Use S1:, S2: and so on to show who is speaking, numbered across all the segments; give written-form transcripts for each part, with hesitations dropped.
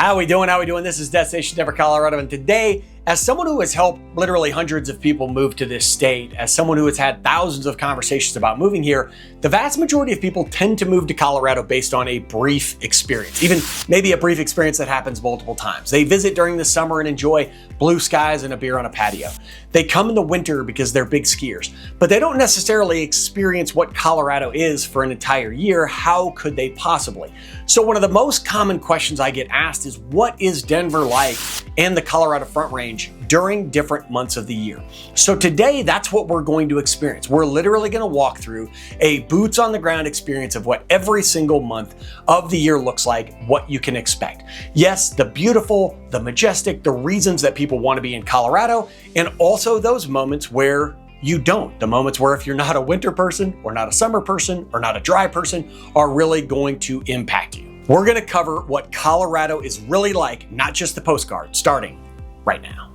S1: How we doing? How we doing? This is Destination Denver, Colorado, and today, as someone who has helped literally hundreds of people move to this state, as someone who has had thousands of conversations about moving here, the vast majority of people tend to move to Colorado based on a brief experience, even maybe a brief experience that happens multiple times. They visit during the summer and enjoy blue skies and a beer on a patio. They come in the winter because they're big skiers, but they don't necessarily experience what Colorado is for an entire year. How could they possibly? So one of the most common questions I get asked is, what is Denver like and the Colorado Front Range during different months of the year? So today, that's what we're going to experience. We're literally going to walk through a boots on the ground experience of what every single month of the year looks like, what you can expect. Yes, the beautiful, the majestic, the reasons that people want to be in Colorado, and also those moments where you don't. The moments where if you're not a winter person or not a summer person or not a dry person are really going to impact you. We're going to cover what Colorado is really like, not just the postcard, starting right now.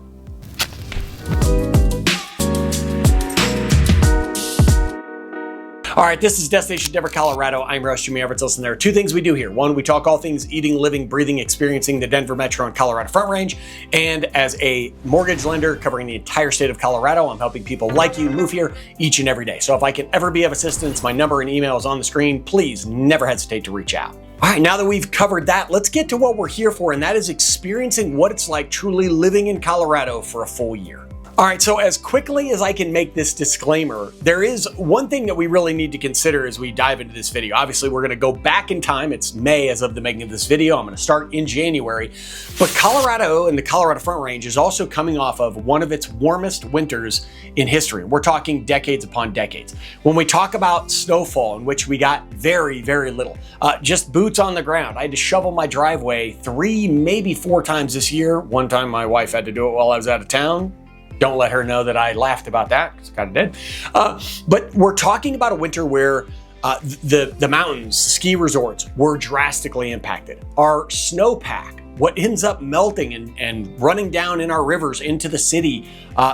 S1: All right, this is Destination Denver, Colorado. I'm Russ. You may ever listen. There are two things we do here. One, we talk all things eating, living, breathing, experiencing the Denver Metro and Colorado Front Range. And as a mortgage lender covering the entire state of Colorado, I'm helping people like you move here each and every day. So if I can ever be of assistance, my number and email is on the screen. Please never hesitate to reach out. All right, now that we've covered that, let's get to what we're here for, and that is experiencing what it's like truly living in Colorado for a full year. All right, so as quickly as I can make this disclaimer, there is one thing that we really need to consider as we dive into this video. Obviously, we're gonna go back in time. It's May as of the making of this video. I'm gonna start in January. But Colorado and the Colorado Front Range is also coming off of one of its warmest winters in history. We're talking decades upon decades. When we talk about snowfall, in which we got very, very little, just boots on the ground. I had to shovel my driveway 3, maybe 4 times this year. One time my wife had to do it while I was out of town. Don't let her know that I laughed about that, because I kind of did. But we're talking about a winter where the mountains, ski resorts were drastically impacted. Our snowpack, what ends up melting and running down in our rivers into the city,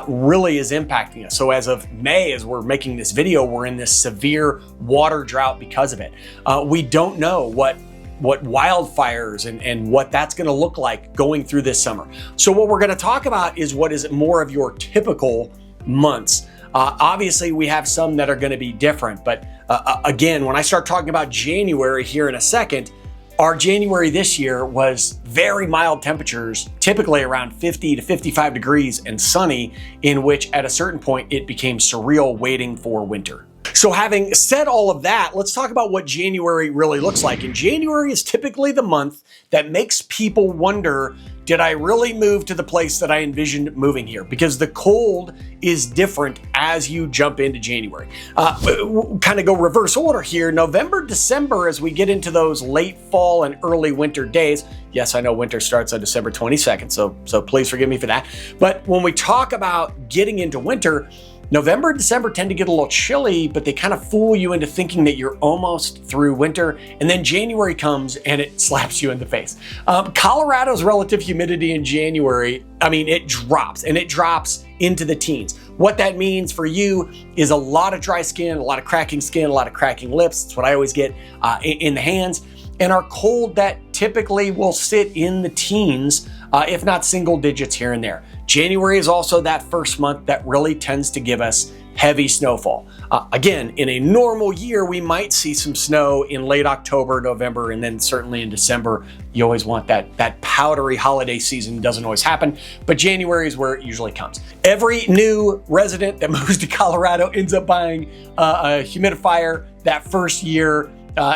S1: really is impacting us. So as of May, as we're making this video, we're in this severe water drought because of it. We don't know what wildfires and what that's going to look like going through this summer. So what we're going to talk about is what is more of your typical months. Obviously, we have some that are going to be different, but again, when I start talking about January here in a second, our January this year was very mild temperatures, typically around 50 to 55 degrees and sunny, in which at a certain point it became surreal waiting for winter. So having said all of that, let's talk about what January really looks like. And January is typically the month that makes people wonder, did I really move to the place that I envisioned moving here? Because the cold is different as you jump into January. We'll kind of go reverse order here. November, December, as we get into those late fall and early winter days. Yes, I know winter starts on December 22nd, so please forgive me for that. But when we talk about getting into winter, November and December tend to get a little chilly, but they kind of fool you into thinking that you're almost through winter. And then January comes and it slaps you in the face. Colorado's relative humidity in January, it drops, and it drops into the teens. What that means for you is a lot of dry skin, a lot of cracking skin, a lot of cracking lips. That's what I always get in the hands. And our cold that typically will sit in the teens, if not single digits here and there. January is also that first month that really tends to give us heavy snowfall. Again, in a normal year, we might see some snow in late October, November, and then certainly in December. You always want that powdery holiday season. Doesn't always happen, but January is where it usually comes. Every new resident that moves to Colorado ends up buying a humidifier that first year.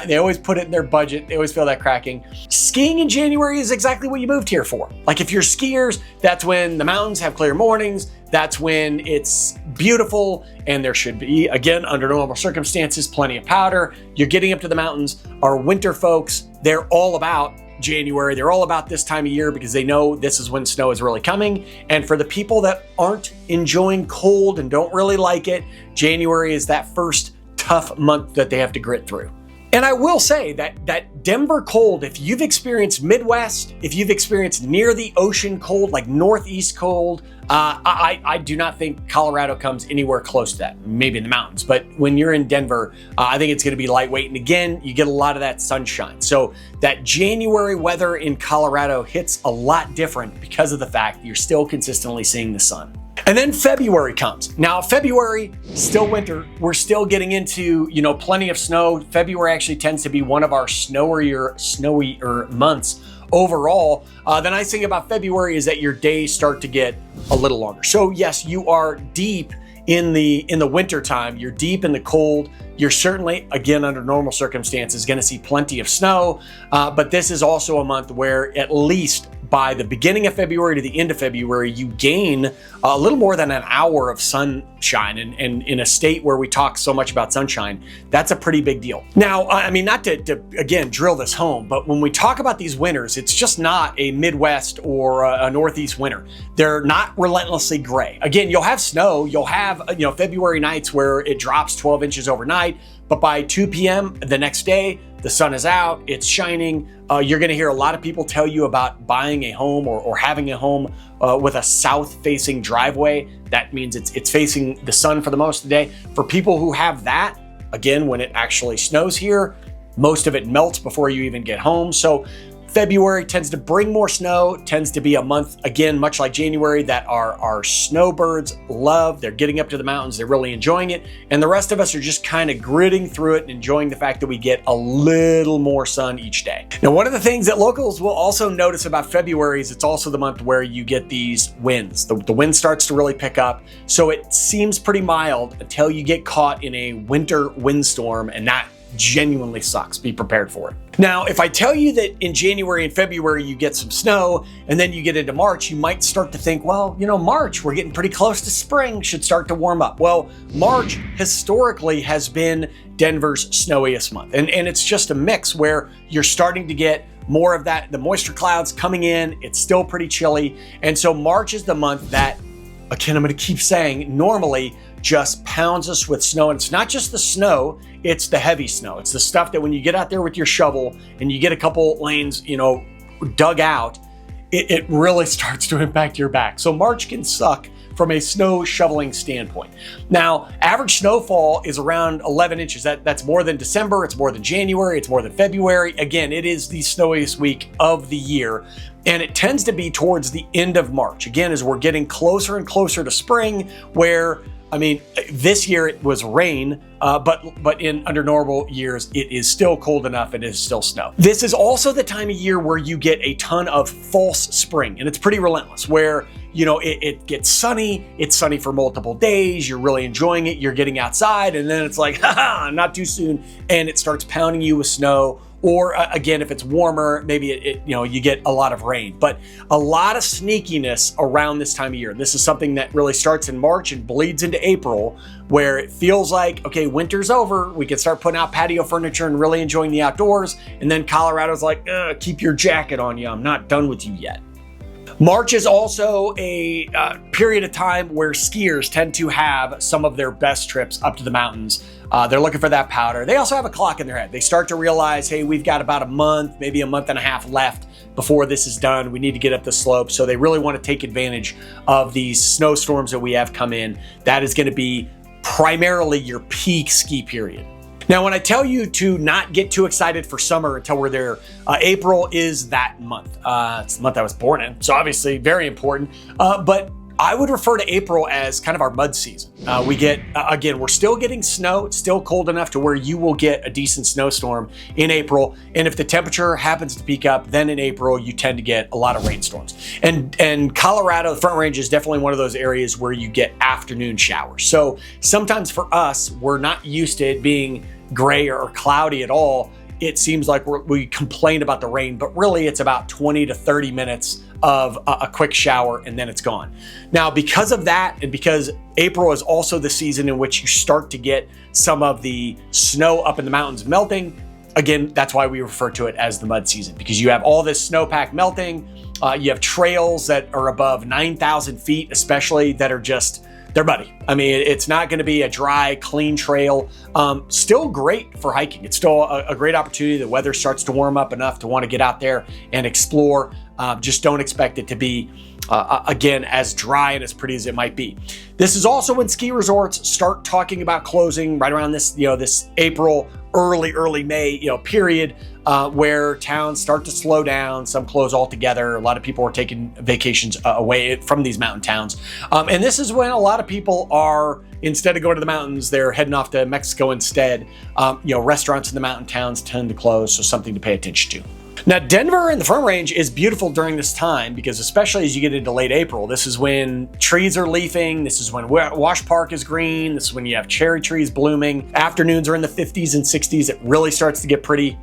S1: They always put it in their budget. They always feel that cracking. Skiing in January is exactly what you moved here for. Like if you're skiers, that's when the mountains have clear mornings. That's when it's beautiful, and there should be, again, under normal circumstances, plenty of powder. You're getting up to the mountains. Our winter folks, they're all about January. They're all about this time of year because they know this is when snow is really coming. And for the people that aren't enjoying cold and don't really like it, January is that first tough month that they have to grit through. And I will say that Denver cold, if you've experienced Midwest, if you've experienced near the ocean cold, like Northeast cold, I do not think Colorado comes anywhere close to that, maybe in the mountains. But when you're in Denver, I think it's going to be lightweight. And again, you get a lot of that sunshine. So that January weather in Colorado hits a lot different because of the fact that you're still consistently seeing the sun. And then February comes. Now, February, still winter. We're still getting into, plenty of snow. February actually tends to be one of our snowier months overall. The nice thing about February is that your days start to get a little longer. So yes, you are deep in the winter time. You're deep in the cold. You're certainly, again, under normal circumstances, going to see plenty of snow. But this is also a month where at least by the beginning of February to the end of February, you gain a little more than an hour of sunshine. And in a state where we talk so much about sunshine, that's a pretty big deal. Now, I mean, not to again, drill this home, but when we talk about these winters, it's just not a Midwest or a Northeast winter. They're not relentlessly gray. Again, you'll have snow, you'll have, February nights where it drops 12 inches overnight, but by 2 p.m. the next day, the sun is out, it's shining. You're going to hear a lot of people tell you about buying a home or having a home with a south-facing driveway. That means it's facing the sun for the most of the day. For people who have that, again, when it actually snows here, most of it melts before you even get home. So February tends to bring more snow, tends to be a month, again, much like January, that our snowbirds love. They're getting up to the mountains, they're really enjoying it. And the rest of us are just kind of gritting through it and enjoying the fact that we get a little more sun each day. Now, one of the things that locals will also notice about February is it's also the month where you get these winds. The wind starts to really pick up. So it seems pretty mild until you get caught in a winter windstorm, and that genuinely sucks. Be prepared for it. Now, if I tell you that in January and February you get some snow and then you get into March, you might start to think, well, March, we're getting pretty close to spring, should start to warm up. Well, March historically has been Denver's snowiest month. And it's just a mix where you're starting to get more of that, the moisture clouds coming in. It's still pretty chilly. And so March is the month that, again, I'm going to keep saying, normally just pounds us with snow. And it's not just the snow, it's the heavy snow. It's the stuff that when you get out there with your shovel and you get a couple lanes, dug out, it really starts to impact your back. So March can suck from a snow shoveling standpoint. Now, average snowfall is around 11 inches. That's more than December, it's more than January, it's more than February. Again, it is the snowiest week of the year. And it tends to be towards the end of March. Again, as we're getting closer and closer to spring, where, this year it was rain, but under normal years, it is still cold enough and it is still snow. This is also the time of year where you get a ton of false spring, and it's pretty relentless, where it gets sunny, it's sunny for multiple days, you're really enjoying it, you're getting outside, and then it's like, haha, not too soon, and it starts pounding you with snow. Or again, if it's warmer, maybe you get a lot of rain, but a lot of sneakiness around this time of year. This is something that really starts in March and bleeds into April, where it feels like, okay, winter's over. We can start putting out patio furniture and really enjoying the outdoors. And then Colorado's like, keep your jacket on you. I'm not done with you yet. March is also a period of time where skiers tend to have some of their best trips up to the mountains. They're looking for that powder. They also have a clock in their head. They start to realize, hey, we've got about a month, maybe a month and a half left before this is done. We need to get up the slope. So they really want to take advantage of these snowstorms that we have come in. That is going to be primarily your peak ski period. Now, when I tell you to not get too excited for summer until we're there, April is that month. It's the month I was born in, so obviously very important. But I would refer to April as kind of our mud season. We get, again, we're still getting snow. It's still cold enough to where you will get a decent snowstorm in April. And if the temperature happens to peak up, then in April, you tend to get a lot of rainstorms. And Colorado, the Front Range, is definitely one of those areas where you get afternoon showers. So sometimes for us, we're not used to it being gray or cloudy at all. It seems like we complain about the rain, but really it's about 20 to 30 minutes of a quick shower and then it's gone. Now, because of that, and because April is also the season in which you start to get some of the snow up in the mountains melting, again, that's why we refer to it as the mud season, because you have all this snowpack melting. You have trails that are above 9,000 feet, especially, that are just, they're muddy. I mean, it's not going to be a dry, clean trail. Still great for hiking. It's still a great opportunity. The weather starts to warm up enough to want to get out there and explore. Just don't expect it to be, again, as dry and as pretty as it might be. This is also when ski resorts start talking about closing right around this, this April, early May, period, where towns start to slow down. Some close altogether. A lot of people are taking vacations away from these mountain towns. And this is when a lot of people are, instead of going to the mountains, they're heading off to Mexico instead. Restaurants in the mountain towns tend to close, so something to pay attention to. Now, Denver and the Front Range is beautiful during this time because especially as you get into late April, this is when trees are leafing. This is when Wash Park is green. This is when you have cherry trees blooming. Afternoons are in the 50s and 60s. It really starts to get pretty.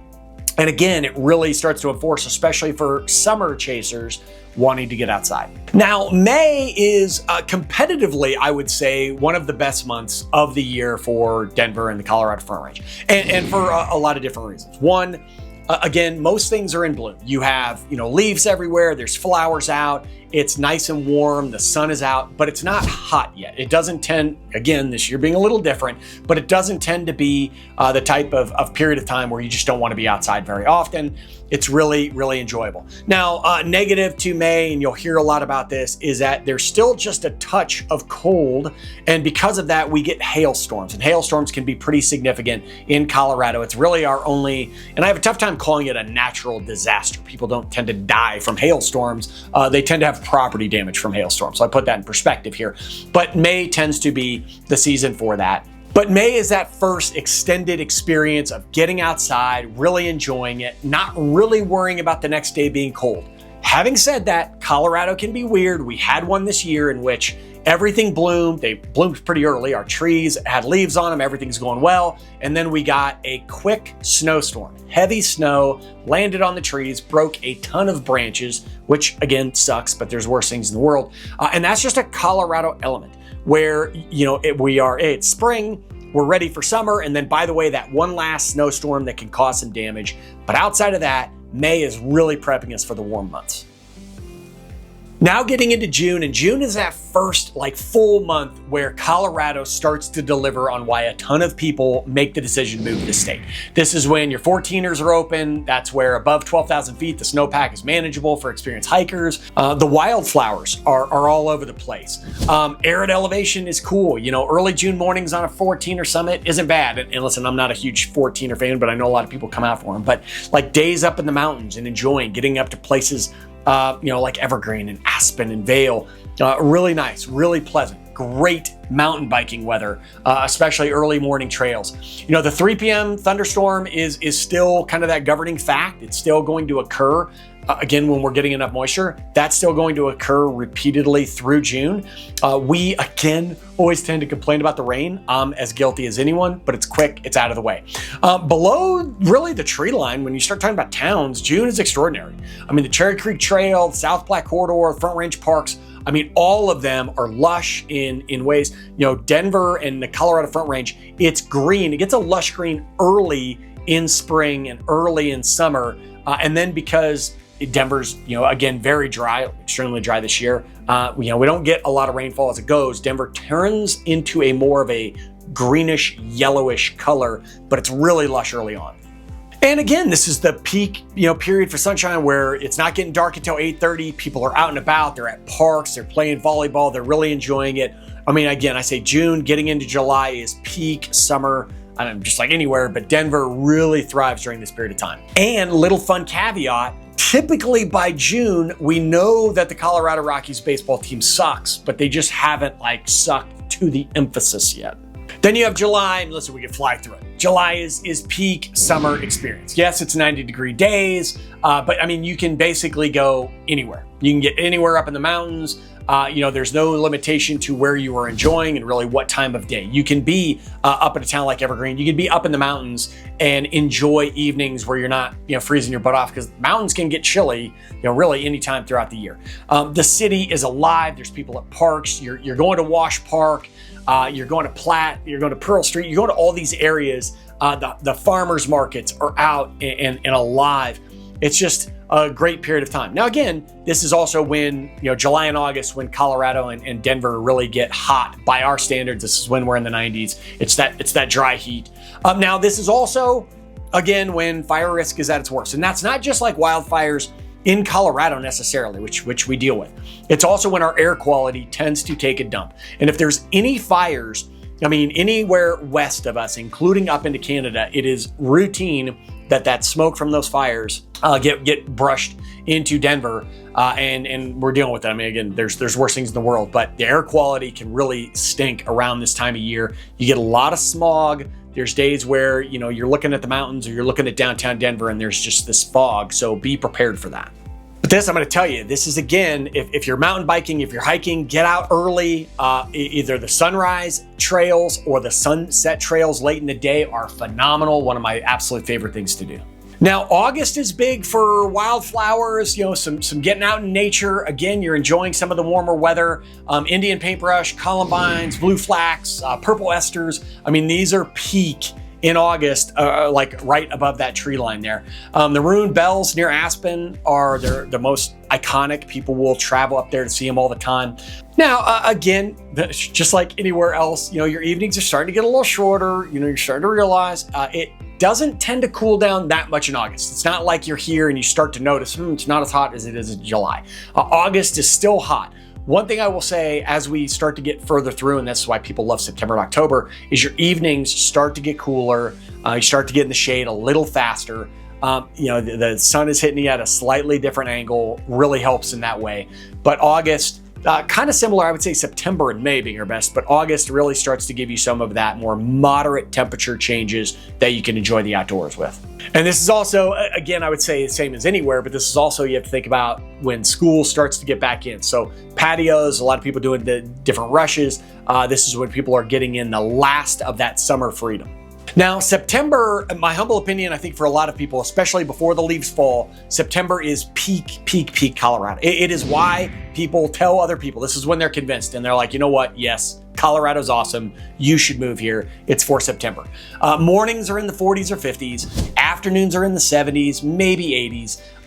S1: And again, it really starts to enforce, especially for summer chasers wanting to get outside. Now, May is competitively, I would say, one of the best months of the year for Denver and the Colorado Front Range. And for a lot of different reasons. One, again, most things are in bloom. You have, leaves everywhere. There's flowers out. It's nice and warm. The sun is out, but it's not hot yet. It doesn't tend, again, this year being a little different, but it doesn't tend to be the type of period of time where you just don't want to be outside very often. It's really, really enjoyable. Now, negative to May, and you'll hear a lot about this, is that there's still just a touch of cold. And because of that, we get hailstorms. And hailstorms can be pretty significant in Colorado. It's really our only, and I have a tough time calling it a natural disaster. People don't tend to die from hailstorms. They tend to have property damage from hailstorms. So I put that in perspective here. But May tends to be the season for that. But May is that first extended experience of getting outside, really enjoying it, not really worrying about the next day being cold. Having said that, Colorado can be weird. We had one this year in which everything bloomed. They bloomed pretty early. Our trees had leaves on them. Everything's going well. And then we got a quick snowstorm. Heavy snow landed on the trees, broke a ton of branches, which again sucks, but there's worse things in the world. And that's just a Colorado element where, it's spring, we're ready for summer. And then, by the way, that one last snowstorm that can cause some damage. But outside of that, May is really prepping us for the warm months. Now getting into June, and June is that first full month where Colorado starts to deliver on why a ton of people make the decision to move to the state. This is when your 14ers are open. That's where above 12,000 feet, the snowpack is manageable for experienced hikers. The wildflowers are all over the place. Arid elevation is cool. Early June mornings on a 14er summit isn't bad. And listen, I'm not a huge 14er fan, but I know a lot of people come out for them. But days up in the mountains and enjoying getting up to places like Evergreen and Aspen and Vail. Really nice, really pleasant, great mountain biking weather, especially early morning trails. The 3 p.m. thunderstorm is still kind of that governing fact. It's still going to occur. Again, when we're getting enough moisture, that's still going to occur repeatedly through June. We, again, always tend to complain about the rain. I'm as guilty as anyone, but it's quick, it's out of the way. Below really the tree line, when you start talking about towns, June is extraordinary. I mean, the Cherry Creek Trail, the South Platte Corridor, Front Range Parks, all of them are lush in ways. Denver and the Colorado Front Range, it's green. It gets a lush green early in spring and early in summer. And then because Denver's, again, very dry, extremely dry this year. We don't get a lot of rainfall as it goes. Denver turns into a more of a greenish, yellowish color, but it's really lush early on. And again, this is the peak, period for sunshine where it's not getting dark until 8:30. People are out and about. They're at parks. They're playing volleyball. They're really enjoying it. Again, I say June, getting into July is peak summer. Just like anywhere, but Denver really thrives during this period of time. And little fun caveat, typically by June, we know that the Colorado Rockies baseball team sucks, but they just haven't sucked to the emphasis yet. Then you have July, and listen, we can fly through it. July is peak summer experience. Yes, it's 90-degree days, but you can basically go anywhere. You can get anywhere up in the mountains. There's no limitation to where you are enjoying and really what time of day. You can be up in a town like Evergreen. You can be up in the mountains and enjoy evenings where you're not, freezing your butt off, because mountains can get chilly, really anytime throughout the year. The city is alive. There's people at parks. You're going to Wash Park. You're going to Platte. You're going to Pearl Street. You're going to all these areas. The farmers markets are out and alive. It's just a great period of time. Now, again, this is also when, July and August, when Colorado and Denver really get hot by our standards. This is when we're in the 90s. It's that dry heat. Now, this is also, again, when fire risk is at its worst. And that's not just like wildfires in Colorado necessarily, which we deal with. It's also when our air quality tends to take a dump. And if there's any fires, anywhere west of us, including up into Canada, it is routine that smoke from those fires get brushed into Denver, and we're dealing with that. Again, there's worse things in the world, but the air quality can really stink around this time of year. You get a lot of smog. There's days where, you're looking at the mountains or you're looking at downtown Denver and there's just this fog. So be prepared for that. But this, I'm going to tell you, this is, again, if you're mountain biking, if you're hiking, get out early. Either the sunrise trails or the sunset trails late in the day are phenomenal. One of my absolute favorite things to do. Now, August is big for wildflowers, some getting out in nature. Again, you're enjoying some of the warmer weather. Indian paintbrush, columbines, blue flax, purple esters. These are peak in August, like right above that tree line there. The ruined bells near Aspen are the most iconic. People will travel up there to see them all the time. Now, again, just like anywhere else, your evenings are starting to get a little shorter. You're starting to realize it doesn't tend to cool down that much in August. It's not like you're here and you start to notice, it's not as hot as it is in July. August is still hot. One thing I will say as we start to get further through, and that's why people love September and October, is your evenings start to get cooler. You start to get in the shade a little faster. The sun is hitting you at a slightly different angle, really helps in that way. But August, kind of similar, I would say September and May being our best, but August really starts to give you some of that more moderate temperature changes that you can enjoy the outdoors with. And this is also, again, I would say the same as anywhere, but this is also, you have to think about when school starts to get back in. So patios, a lot of people doing the different rushes. This is when people are getting in the last of that summer freedom. Now, September, in my humble opinion, I think for a lot of people, especially before the leaves fall, September is peak Colorado. It is why people tell other people, this is when they're convinced and they're like, you know what? Yes, Colorado's awesome. You should move here. It's for September. Mornings are in the 40s or 50s. Afternoons are in the 70s, maybe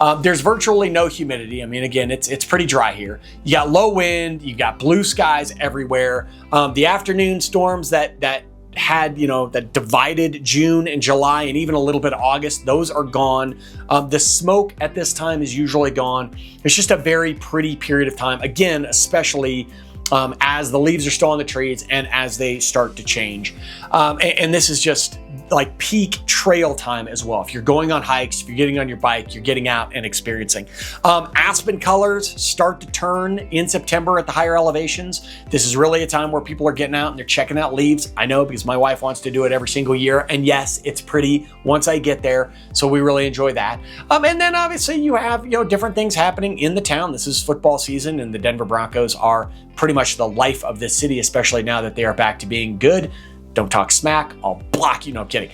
S1: 80s. There's virtually no humidity. Again, it's pretty dry here. You got low wind. You got blue skies everywhere. The afternoon storms that had, that divided June and July and even a little bit of August, those are gone. The smoke at this time is usually gone. It's just a very pretty period of time. Again, especially as the leaves are still on the trees and as they start to change. And this is just like peak trail time as well. If you're going on hikes, if you're getting on your bike, you're getting out and experiencing. Aspen colors start to turn in September at the higher elevations. This is really a time where people are getting out and they're checking out leaves. I know because my wife wants to do it every single year. And yes, it's pretty once I get there. So we really enjoy that. And then obviously you have, different things happening in the town. This is football season and the Denver Broncos are pretty much the life of this city, especially now that they are back to being good. Don't talk smack, I'll block you. No, I'm kidding.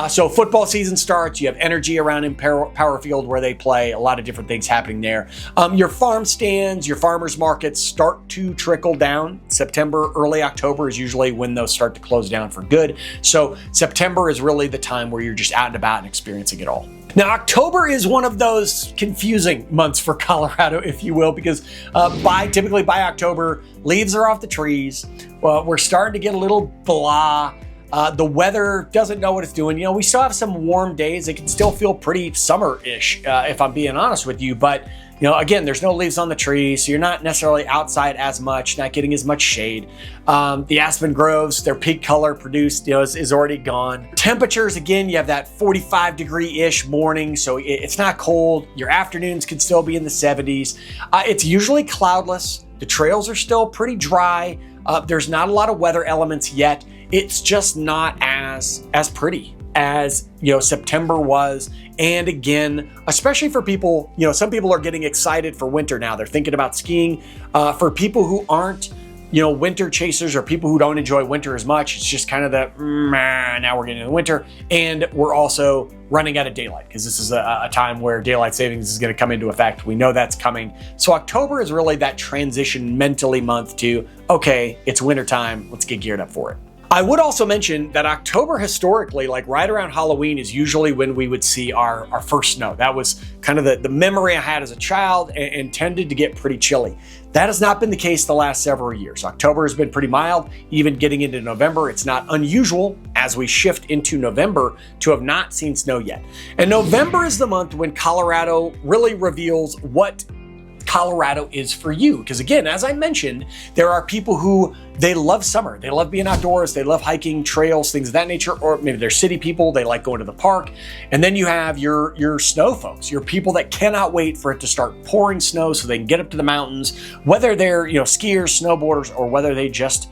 S1: So football season starts. You have energy around in Power Field where they play. A lot of different things happening there. Your farm stands, your farmers markets start to trickle down. September, early October is usually when those start to close down for good. So September is really the time where you're just out and about and experiencing it all. Now, October is one of those confusing months for Colorado, if you will, because typically by October, leaves are off the trees. We're starting to get a little blah. The weather doesn't know what it's doing. We still have some warm days. It can still feel pretty summer-ish, if I'm being honest with you. But, again, there's no leaves on the trees, so you're not necessarily outside as much, not getting as much shade. The aspen groves, their peak color produced, is already gone. Temperatures, again, you have that 45-degree-ish morning, so it's not cold. Your afternoons can still be in the 70s. It's usually cloudless. The trails are still pretty dry. There's not a lot of weather elements yet. It's just not as pretty as September was. And again, especially for people, some people are getting excited for winter now. They're thinking about skiing. For people who aren't winter chasers or people who don't enjoy winter as much, it's just kind of now we're getting into winter. And we're also running out of daylight because this is a time where daylight savings is going to come into effect. We know that's coming. So October is really that transition mentally month to, okay, it's winter time. Let's get geared up for it. I would also mention that October historically, like right around Halloween, is usually when we would see our first snow. That was kind of the memory I had as a child, and tended to get pretty chilly. That has not been the case the last several years. October has been pretty mild. Even getting into November, it's not unusual as we shift into November to have not seen snow yet. And November is the month when Colorado really reveals what Colorado is for you. Because again, as I mentioned, there are people who they love summer. They love being outdoors. They love hiking, trails, things of that nature. Or maybe they're city people. They like going to the park. And then you have your snow folks, your people that cannot wait for it to start pouring snow so they can get up to the mountains, whether they're, skiers, snowboarders, or whether they just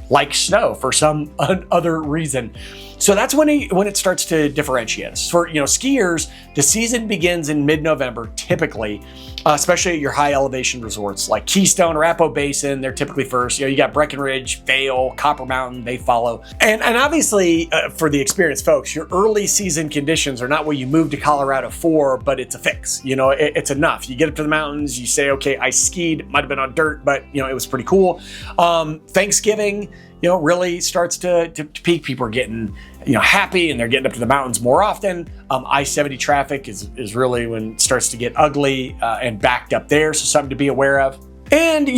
S1: like snow for some other reason. So that's when it starts to differentiate us. For skiers, the season begins in mid-November typically, especially at your high elevation resorts like Keystone, Arapahoe Basin. They're typically first. You got Breckenridge, Vail, Copper Mountain. They follow. And obviously for the experienced folks, your early season conditions are not what you moved to Colorado for, but it's a fix. It's enough. You get up to the mountains. You say, okay, I skied. Might have been on dirt, but it was pretty cool. Thanksgiving, really starts to peak. People are getting, happy, and they're getting up to the mountains more often. I-70 traffic is really when it starts to get ugly and backed up there. So something to be aware of. And,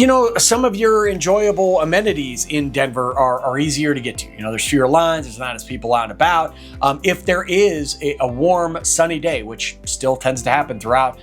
S1: some of your enjoyable amenities in Denver are easier to get to. There's fewer lines. There's not as people out and about. If there is a warm, sunny day, which still tends to happen throughout,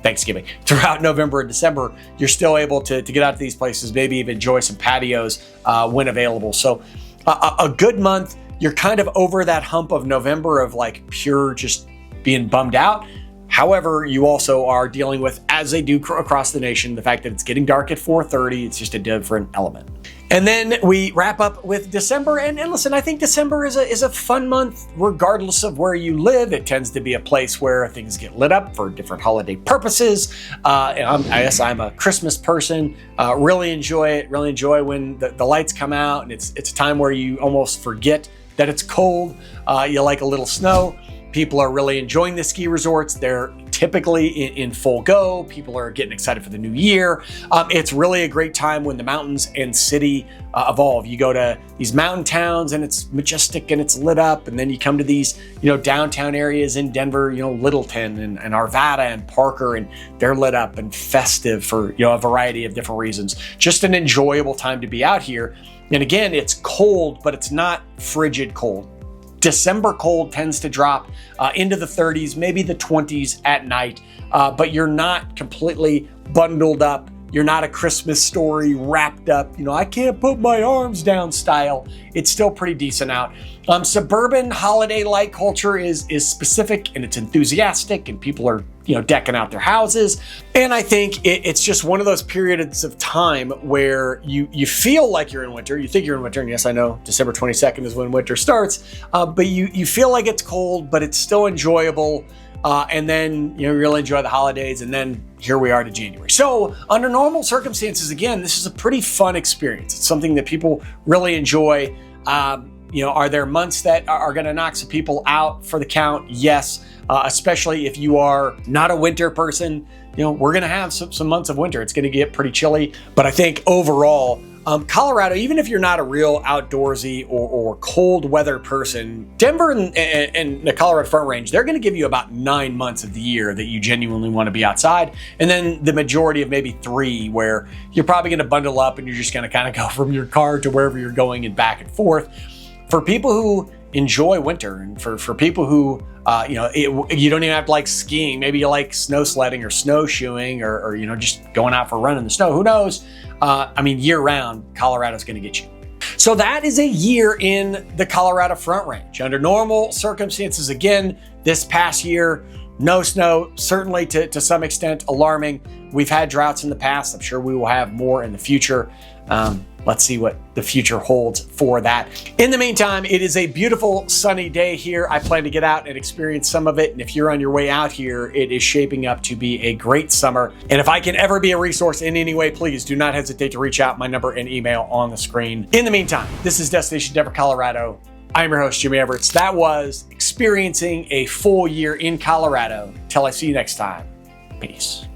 S1: Thanksgiving, throughout November and December, you're still able to get out to these places, maybe even enjoy some patios when available. So a good month. You're kind of over that hump of November of like pure just being bummed out. However, you also are dealing with, as they do across the nation, the fact that it's getting dark at 4:30. It's just a different element. And then we wrap up with December. And listen, I think December is a fun month, regardless of where you live. It tends to be a place where things get lit up for different holiday purposes. And I guess I'm a Christmas person. Really enjoy it. Really enjoy when the lights come out, and it's a time where you almost forget that it's cold. You like a little snow. People are really enjoying the ski resorts. They're typically in full go. People are getting excited for the new year. It's really a great time when the mountains and city evolve. You go to these mountain towns and it's majestic and it's lit up. And then you come to these, downtown areas in Denver, Littleton and Arvada and Parker, and they're lit up and festive for, a variety of different reasons. Just an enjoyable time to be out here. And again, it's cold, but it's not frigid cold. December cold tends to drop into the 30s, maybe the 20s at night, but you're not completely bundled up. You're not a Christmas Story wrapped up, I can't put my arms down style. It's still pretty decent out. Suburban holiday light culture is specific, and it's enthusiastic, and people are, decking out their houses. And I think it's just one of those periods of time where you feel like you're in winter. You think you're in winter, and yes, I know December 22nd is when winter starts, but you feel like it's cold, but it's still enjoyable. And then, you really enjoy the holidays, and then here we are to January. So under normal circumstances, again, this is a pretty fun experience. It's something that people really enjoy. Are there months that are going to knock some people out for the count? Yes, especially if you are not a winter person. We're going to have some months of winter. It's going to get pretty chilly. But I think overall, Colorado, even if you're not a real outdoorsy or cold weather person, Denver and the Colorado Front Range, they're going to give you about 9 months of the year that you genuinely want to be outside. And then the majority of maybe 3 where you're probably going to bundle up and you're just going to kind of go from your car to wherever you're going and back and forth. For people who enjoy winter, and for people who, you don't even have to like skiing. Maybe you like snow sledding or snowshoeing or just going out for a run in the snow. Who knows? Year round, Colorado's going to get you. So that is a year in the Colorado Front Range. Under normal circumstances, again, this past year, no snow, certainly to some extent alarming. We've had droughts in the past. I'm sure we will have more in the future. Let's see what the future holds for that. In the meantime, it is a beautiful sunny day here. I plan to get out and experience some of it. And if you're on your way out here, it is shaping up to be a great summer. And if I can ever be a resource in any way, please do not hesitate to reach out. My number and email on the screen. In the meantime, this is Destination Denver, Colorado. I'm your host, Jimmy Everett. That was experiencing a full year in Colorado. Till I see you next time. Peace.